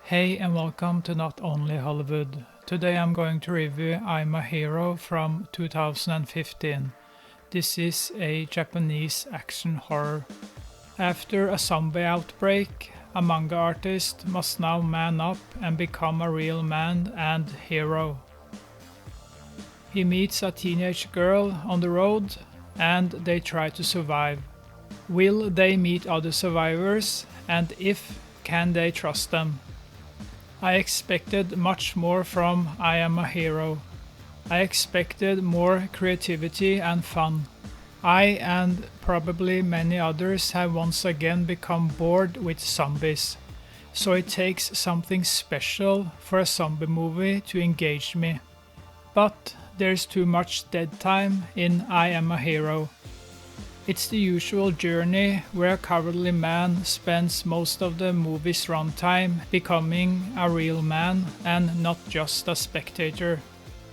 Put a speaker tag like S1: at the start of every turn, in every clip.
S1: Hey and welcome to Not Only Hollywood. Today I'm going to review I'm a Hero from 2015. This is a Japanese action horror. After a zombie outbreak, a manga artist must now man up and become a real man and hero. He meets a teenage girl on the road and they try to survive. Will they meet other survivors, and if, can they trust them? I expected much more from I Am a Hero. I expected more creativity and fun. I and probably many others have once again become bored with zombies, so it takes something special for a zombie movie to engage me. But there's too much dead time in I Am a Hero. It's the usual journey where a cowardly man spends most of the movie's runtime becoming a real man and not just a spectator.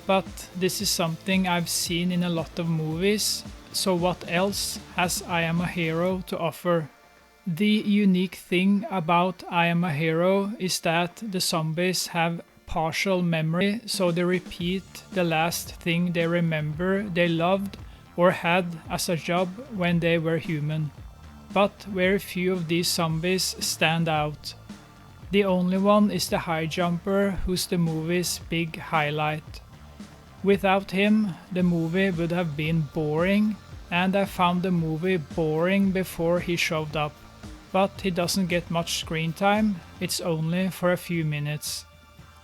S1: But this is something I've seen in a lot of movies, so what else has I Am a Hero to offer? The unique thing about I Am a Hero is that the zombies have partial memory, so they repeat the last thing they remember they loved or had as a job when they were human. But very few of these zombies stand out. The only one is the high jumper, who's the movie's big highlight. Without him, the movie would have been boring, and I found the movie boring before he showed up. But he doesn't get much screen time, it's only for a few minutes.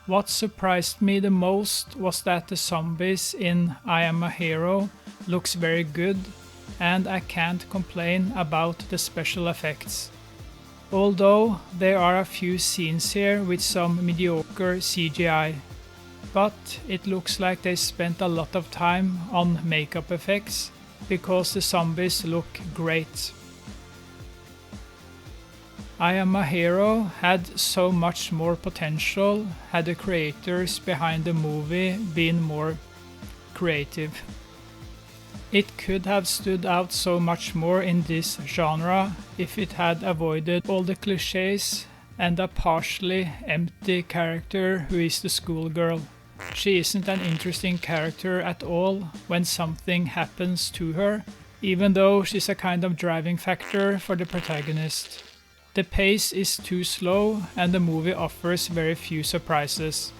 S1: What surprised me the most was that the zombies in I Am a Hero looks very good, and I can't complain about the special effects. Although there are a few scenes here with some mediocre CGI, but it looks like they spent a lot of time on makeup effects because the zombies look great. I Am a Hero had so much more potential had the creators behind the movie been more creative. It could have stood out so much more in this genre if it had avoided all the cliches and a partially empty character who is the schoolgirl. She isn't an interesting character at all when something happens to her, even though she's a kind of driving factor for the protagonist. The pace is too slow and the movie offers very few surprises.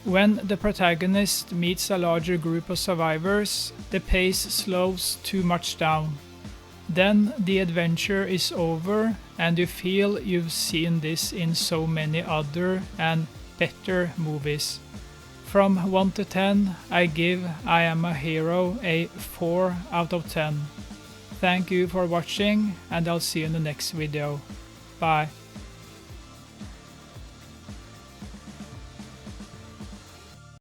S1: When the protagonist meets a larger group of survivors, the pace slows too much down. Then the adventure is over and you feel you've seen this in so many other and better movies. From 1 to 10, I give I Am a Hero a 4 out of 10. Thank you for watching and I'll see you in the next video. Bye.